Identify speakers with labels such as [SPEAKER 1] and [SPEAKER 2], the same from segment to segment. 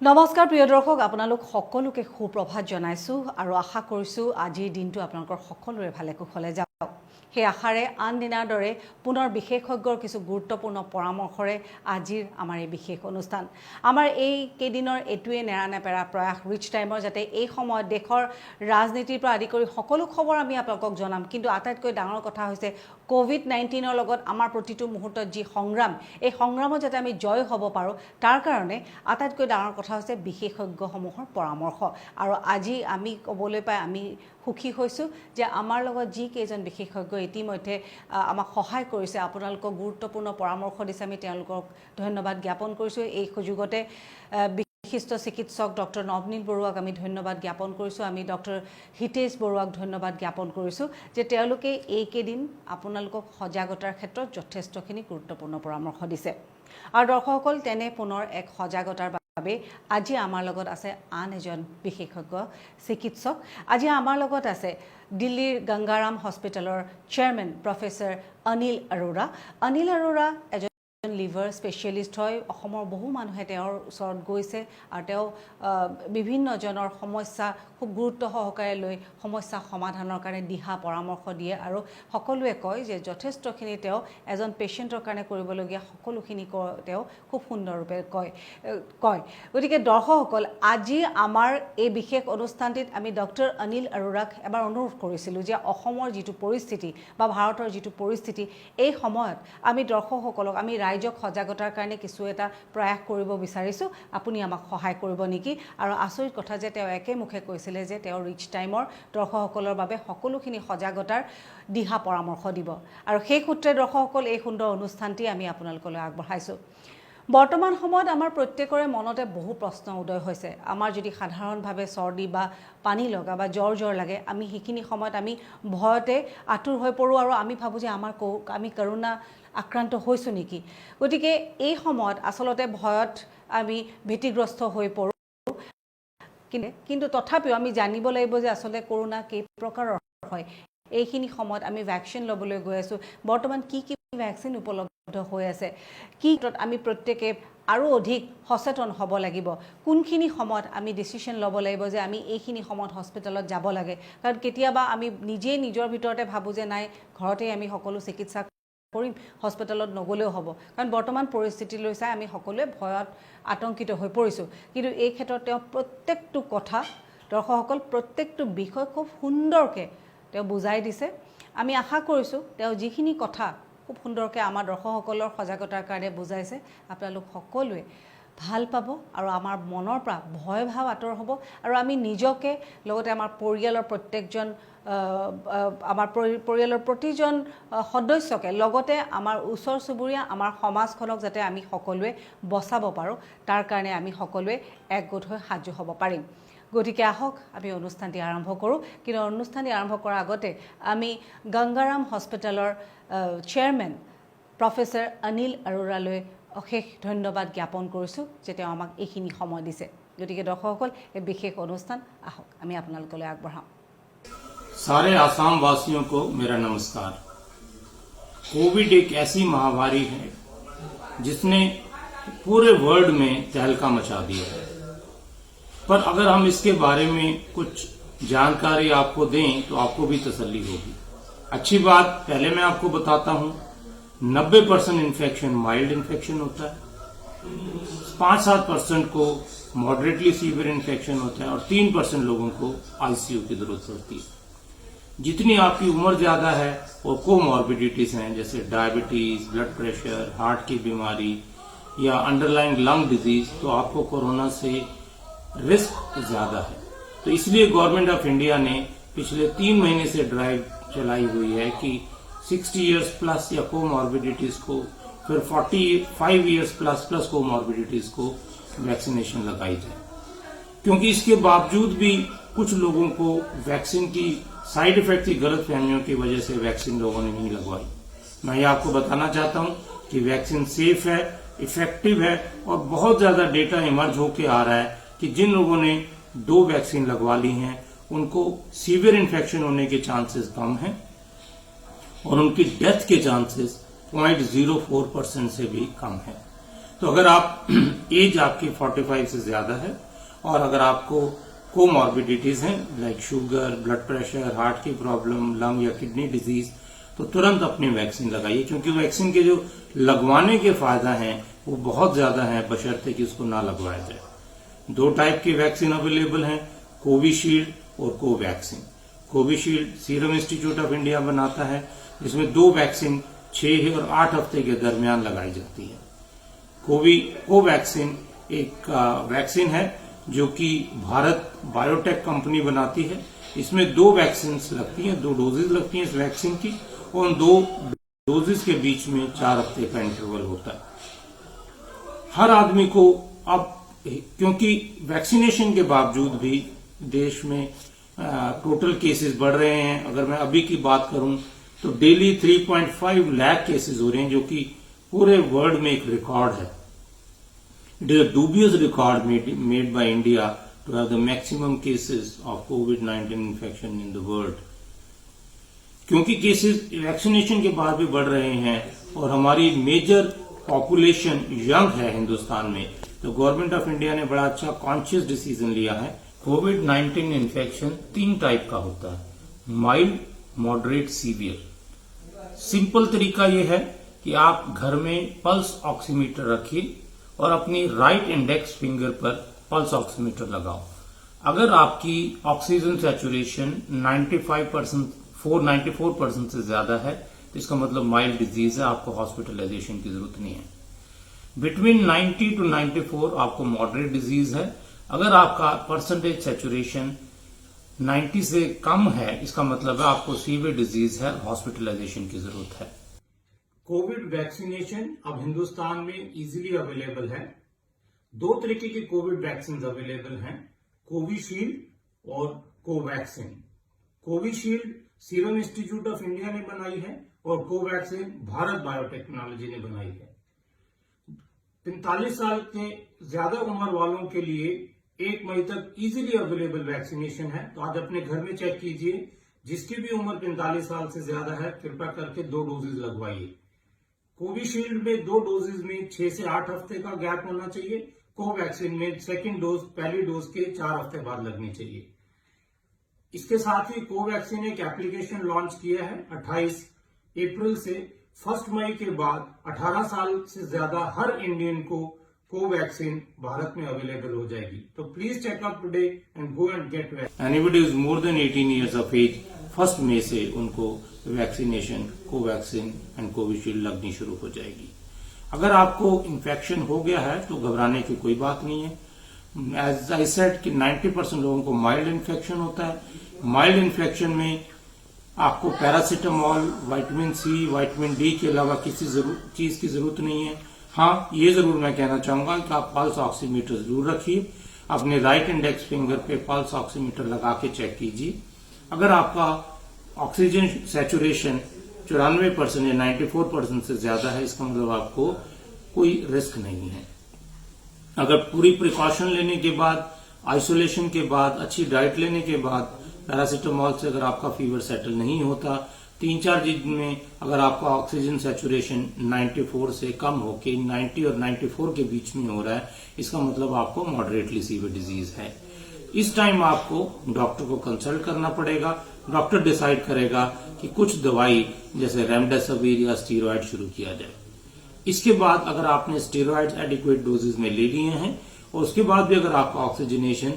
[SPEAKER 1] নমস্কাৰ প্ৰিয় দৰ্শক আপোনালোক সকলোকে সুপ্ৰভাত জনাইছো আৰু আশা কৰিছো আজিৰ দিনটো আপোনালোকৰ সকলোৰে ভালে কুশলে যাওক সেই আশাৰে আন দিনাৰ দৰে পুনৰ বিশেষজ্ঞৰ কিছু গুৰুত্বপূৰ্ণ পৰামৰ্শৰে আজিৰ আমাৰ এই বিশেষ অনুষ্ঠান আমাৰ এই কেইদিনৰ এটুৱে নেৰানেপেৰা প্ৰয়াস ৰিচ টাইমৰ যাতে এই সময়ত দেশৰ ৰাজনীতিৰ পৰা আদি কৰি সকলো খবৰ আমি আপোনালোকক জনাম কিন্তু আটাইতকৈ ডাঙৰ কথা হৈছে কোভিড-19ৰ লগত আমাৰ প্ৰতিটো মুহূৰ্তত যি সংগ্ৰাম এই সংগ্ৰামত যাতে আমি জয় হ'ব পাৰোঁ তাৰ কাৰণে আটাইতকৈ ডাঙৰ কথা হৈছে বিশেষজ্ঞসমূহৰ পৰামৰ্শ আৰু আজি আমি ক'বলৈ পাই আমি সুখী হৈছোঁ যে আমাৰ লগত যি কেইজন বিশেষজ্ঞ ইতিমধ্যে আমাক সহায় কৰিছে আপোনালোকক গুৰুত্বপূৰ্ণ পৰামৰ্শ দিছে আমি তেওঁলোকক ধন্যবাদ জ্ঞাপন কৰিছোঁ এই সুযোগতে বিশিষ্ট চিকিৎসক ডক্টৰ নৱনীল বৰুৱাক আমি ধন্যবাদ জ্ঞাপন কৰিছোঁ আমি ডক্টৰ হিতেশ বৰুৱাক ধন্যবাদ জ্ঞাপন কৰিছোঁ যে তেওঁলোকে এইকেইদিন আপোনালোকক সজাগতাৰ ক্ষেত্ৰত যথেষ্টখিনি গুৰুত্বপূৰ্ণ পৰামৰ্শ দিছে আৰু দৰ্শকসকল তেনে পুনৰ এক সজাগতাৰ বাবে আজি আমাৰ লগত আছে আন এজন বিশেষজ্ঞ চিকিৎসক আজি আমাৰ লগত আছে দিল্লীৰ গংগাৰাম হস্পিটেলৰ চেয়াৰমেন প্ৰফেসৰ অনিল আৰোৰা এজন লিভাৰ স্পেচিয়েলিষ্ট হয় অসমৰ বহু মানুহে তেওঁৰ ওচৰত গৈছে আৰু তেওঁ বিভিন্ন জনৰ সমস্যা খুব গুৰুত্ব সহকাৰে লৈ সমস্যা সমাধানৰ কাৰণে দিহা পৰামৰ্শ দিয়ে আৰু সকলোৱে কয় যে যথেষ্টখিনি তেওঁ এজন পেশেণ্টৰ কাৰণে কৰিবলগীয়া সকলোখিনি তেওঁ খুব সুন্দৰৰূপে কয় গতিকে দৰ্শকসকল আজি আমাৰ এই বিশেষ অনুষ্ঠানটিত আমি ডক্টৰ অনিল আৰোৰাক এবাৰ অনুৰোধ কৰিছিলোঁ যে অসমৰ যিটো পৰিস্থিতি বা ভাৰতৰ যিটো পৰিস্থিতি এই সময়ত আমি দৰ্শকসকলক আমি ৰাইজক সজাগতাৰ কাৰণে কিছু এটা প্ৰয়াস কৰিব বিচাৰিছোঁ আপুনি আমাক সহায় কৰিব নেকি আৰু আচৰিত কথা যে তেওঁ একেমুখে কৈছিলে যে তেওঁ ৰিচ টাইমৰ দৰ্শকসকলৰ বাবে সকলোখিনি সজাগতাৰ দিহা পৰামৰ্শ দিব আৰু সেই সূত্ৰে দৰ্শকসকল এই সুন্দৰ অনুষ্ঠানটি আমি আপোনালোকলৈ আগবঢ়াইছোঁ বৰ্তমান সময়ত আমাৰ প্ৰত্যেকৰে মনতে বহু প্ৰশ্ন উদয় হৈছে আমাৰ যদি সাধাৰণভাৱে চৰ্দি বা পানী লগা বা জ্বৰ লাগে আমি সেইখিনি সময়ত আমি ভয়তে আতুৰ হৈ পৰোঁ আৰু আমি ভাবোঁ যে আমি কৰোনা আক্ৰান্ত হৈছোঁ নেকি গতিকে এই সময়ত আচলতে ভয়ত আমি ভীতিগ্ৰস্ত হৈ পৰোঁ কিন্তু তথাপিও আমি জানিব লাগিব যে আচলতে কৰোনা কেই প্ৰকাৰৰ হয় এইখিনি সময়ত আমি ভ্যাকচিন ল'বলৈ গৈ আছোঁ বৰ্তমান কি ভ্যাকচিন উপলব্ধ হৈ আছে কি আমি প্ৰত্যেকে আৰু অধিক সচেতন হ'ব লাগিব কোনখিনি সময়ত আমি ডিসিশন ল'ব লাগিব যে আমি এইখিনি সময়ত হস্পিটেলত যাব লাগে কাৰণ কেতিয়াবা আমি নিজেই নিজৰ ভিতৰতে ভাবোঁ যে নাই ঘৰতে আমি সকলো চিকিৎসা কৰিম হস্পিটেলত নগলেও হ'ব কাৰণ বৰ্তমান পৰিস্থিতিলৈ চাই আমি সকলোৱে ভয়ত আতংকিত হৈ পৰিছোঁ কিন্তু এই ক্ষেত্ৰত তেওঁ প্ৰত্যেকটো কথা দৰ্শকসকল প্ৰত্যেকটো বিষয় খুব সুন্দৰকৈ তেওঁ বুজাই দিছে আমি আশা কৰিছোঁ তেওঁ যিখিনি কথা খুব সুন্দৰকৈ আমাৰ দৰ্শকসকলৰ সজাগতাৰ কাৰণে বুজাইছে আপোনালোক সকলোৱে ভাল পাব আৰু আমাৰ মনৰ পৰা ভয় ভাৱ আঁতৰ হ'ব আৰু আমি নিজকে লগতে আমাৰ পৰিয়ালৰ প্ৰত্যেকজন আমাৰ পৰিয়ালৰ প্ৰতিজন সদস্যকে লগতে আমাৰ ওচৰ চুবুৰীয়া আমাৰ সমাজখনক যাতে আমি সকলোৱে বচাব পাৰোঁ তাৰ কাৰণে আমি সকলোৱে একগোট হৈ সাজু হ'ব পাৰিম গতিকে আহক আমি অনুষ্ঠানটি আৰম্ভ কৰোঁ কিন্তু অনুষ্ঠানটি আৰম্ভ কৰাৰ আগতে আমি গংগাৰাম হস্পিটেলৰ চেয়াৰমেন প্ৰফেসৰ অনিল আৰোৰালৈ অশেষ ধন্যবাদ জ্ঞাপন কৰিছোঁ যে তেওঁ আমাক এইখিনি সময় দিছে গতিকে দৰ্শকসকল এই বিশেষ অনুষ্ঠান আহক আমি আপোনালোকলৈ আগবঢ়াম
[SPEAKER 2] सारे आसाम वासियों को मेरा नमस्कार। कोविड एक ऐसी महामारी है जिसने पूरे वर्ल्ड में तहलका मचा दिया है पर अगर हम इसके बारे में कुछ जानकारी आपको दें तो आपको भी तसल्ली होगी। अच्छी बात पहले मैं आपको बताता हूं 90% इन्फेक्शन माइल्ड इन्फेक्शन होता है 5-7% को मॉडरेटली सीवियर इन्फेक्शन होता है और 3% लोगों को आईसीयू की जरूरत पड़ती है। जितनी आपकी उम्र ज्यादा है और कोमॉर्बिडिटीज हैं जैसे डायबिटीज ब्लड प्रेशर हार्ट की बीमारी या अंडरलाइंग लंग डिजीज तो आपको कोरोना से रिस्क ज्यादा है तो इसलिए गवर्नमेंट ऑफ इंडिया ने पिछले 3 महीने से ड्राइव चलाई हुई है कि 60 इयर्स प्लस या कोमॉर्बिडिटीज को फिर 45 इयर्स प्लस कोमॉर्बिडिटीज को वैक्सीनेशन लगाई जाए क्योंकि इसके बावजूद भी कुछ लोगों को वैक्सीन की साइड इफेक्ट की गलत फहमियों की वजह से वैक्सीन लोगों ने नहीं लगवाई। मैं ये आपको बताना चाहता हूं कि वैक्सीन सेफ है इफेक्टिव है और बहुत ज्यादा डेटा इमर्ज होकर आ रहा है कि जिन लोगों ने 2 वैक्सीन लगवा ली हैं उनको सीवियर इन्फेक्शन होने के चांसेस कम हैं और उनकी डेथ के चांसेस 0.04% से भी कम है। तो अगर आप एज आपकी 45 से ज्यादा है और अगर आपको कोमॉर्बिडिटीज हैं like sugar, blood pressure, heart की प्रॉब्लम, लंग या किडनी डिजीज, तो तुरंत अपनी वैक्सीन लगाइए, क्योंकि वैक्सीन के जो लगवाने के फायदा हैं वो बहुत ज्यादा हैं, बशर्ते कि उसको ना लगवाया जाए। 2 टाइप की वैक्सीन अवेलेबल हैं, कोविशील्ड और Covaxin. Covishield serum institute of India बनाता है, जिसमें 2 वैक्सीन 6 और 8 हफ्ते के दरमियान लगाई जाती है। कोवैक्सीन एक वैक्सीन है जो कि भारत बायोटेक कंपनी बनाती है। इसमें 2 वैक्सीन लगती हैं, 2 डोजेज लगती हैं इस वैक्सीन की, और उन 2 डोजेज के बीच में 4 हफ्ते का इंटरवल होता है। हर आदमी को अब, क्योंकि वैक्सीनेशन के बावजूद भी देश में टोटल केसेस बढ़ रहे हैं, अगर मैं अभी की बात करूं तो डेली 3.5 लाख केसेस हो रहे हैं, जो कि पूरे वर्ल्ड में एक रिकॉर्ड है। It is a dubious record made by India to have the maximum cases of कोविड-19 इन्फेक्शन इन द वर्ल्ड। क्योंकि केसेस वैक्सीनेशन के बाद भी बढ़ रहे हैं और हमारी मेजर पॉपुलेशन यंग है हिंदुस्तान में, तो गवर्नमेंट ऑफ इंडिया ने बड़ा अच्छा कॉन्शियस डिसीजन लिया है। कोविड-19 इन्फेक्शन 3 टाइप का होता है, माइल्ड, मॉडरेट, सीवियर। सिंपल तरीका यह है कि आप घर में पल्स ऑक्सीमीटर रखिए और अपनी राइट इंडेक्स फिंगर पर पल्स ऑक्सीमीटर लगाओ। अगर आपकी ऑक्सीजन सैचुरेशन 94% से ज्यादा है तो इसका मतलब माइल्ड डिजीज है, आपको हॉस्पिटलाइजेशन की जरूरत नहीं है। बिटवीन 90 to 94 आपको मॉडरेट डिजीज है। अगर आपका परसेंटेज सैचुरेशन 90 से कम है, इसका मतलब है आपको सीवियर डिजीज है, हॉस्पिटलाइजेशन की जरूरत है। कोविड वैक्सीनेशन अब हिंदुस्तान में इजीली अवेलेबल है। 2 तरीके की कोविड वैक्सीन अवेलेबल हैं, कोविशील्ड और Covaxin. Covishield serum institute of India ने बनाई है और कोवैक्सीन भारत बायोटेक्नोलॉजी ने बनाई है। 45 साल के ज्यादा उम्र वालों के लिए 1 मई तक इजीली अवेलेबल वैक्सीनेशन है। तो आज अपने घर में चेक कीजिए, जिसकी भी उम्र 45 साल से ज्यादा है कृपया करके 2 डोजेज लगवाइए। कोविशील्ड में 2 डोजेज में 6 से 8 हफ्ते का गैप होना चाहिए। कोवैक्सीन में सेकेंड डोज पहली डोज के 4 हफ्ते बाद लगनी चाहिए। इसके साथ ही कोवैक्सीन एक एप्लीकेशन लॉन्च किया है 28 अप्रैल से। 1 मई के बाद 18 साल से ज्यादा हर इंडियन को कोवैक्सीन भारत में अवेलेबल हो जाएगी। तो please check out today and go and get vaccine. Anybody is more than 18 years of age, 1 मई से उनको वैक्सीनेशन कोवैक्सीन एंड कोविशील्ड लगनी शुरू हो जाएगी। अगर आपको इन्फेक्शन हो गया है तो घबराने की कोई बात नहीं है। एज आई सेड कि 90% लोगों को माइल्ड इन्फेक्शन होता है। माइल्ड इन्फेक्शन में आपको paracetamol, vitamin C, vitamin D के अलावा किसी चीज की जरूरत नहीं है। हाँ, ये जरूर मैं कहना चाहूंगा कि आप पल्स ऑक्सीमीटर जरूर रखिए, अपने राइट इंडेक्स फिंगर पे पल्स ऑक्सीमीटर लगा के चेक कीजिए। अगर आपका ऑक्सीजन सैचुरेशन 94% या 94% से ज्यादा है, इसका मतलब आपको कोई रिस्क नहीं है। अगर पूरी प्रिकॉशन लेने के बाद, आइसोलेशन के बाद, अच्छी डाइट लेने के बाद, पैरासीटामोल से अगर आपका फीवर सेटल नहीं होता, 3-4 दिन में अगर आपका ऑक्सीजन सैचुरेशन 94 से कम होके 90 और 94 के बीच में हो रहा है, इसका मतलब आपको मॉडरेटली सीवियर डिजीज है। इस टाइम आपको डॉक्टर को कंसल्ट करना पड़ेगा। डॉक्टर डिसाइड करेगा कि कुछ दवाई जैसे रेमडेसिविर या स्टीरॉयड शुरू किया जाए। इसके बाद अगर आपने स्टीरॉयड्स एडिक्वेट डोजेज में ले लिए हैं और उसके बाद भी अगर आपका ऑक्सीजनेशन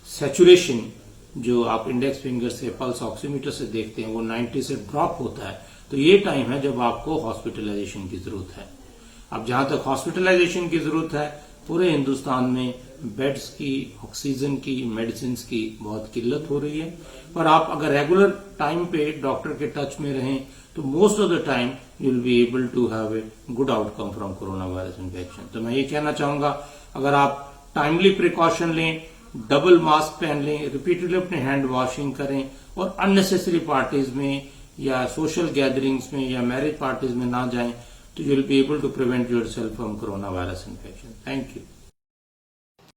[SPEAKER 2] सैचुरेशन जो आप इंडेक्स फिंगर से पल्स ऑक्सीमीटर से देखते हैं वो 90 से ड्रॉप होता है, तो ये टाइम है जब आपको हॉस्पिटलाइजेशन की जरूरत है। अब जहां तक हॉस्पिटलाइजेशन की जरूरत है, पूरे हिंदुस्तान में बेड्स की, ऑक्सीजन की, मेडिसिन की बहुत किल्लत हो रही है। पर आप अगर रेगुलर टाइम पे डॉक्टर के टच में रहें तो most of the time you will be able to have a good outcome from corona virus infection. तो मैं ये कहना चाहूंगा, अगर आप टाइमली प्रिकॉशन लें, डबल मास्क पहन लें, रिपीटेडली अपने हैंड वॉशिंग करें और अननेसेसरी पार्टीज में या सोशल गैदरिंग्स में या मैरिज पार्टीज में ना जाएं, तो you will be able to prevent yourself from corona virus infection. Thank you.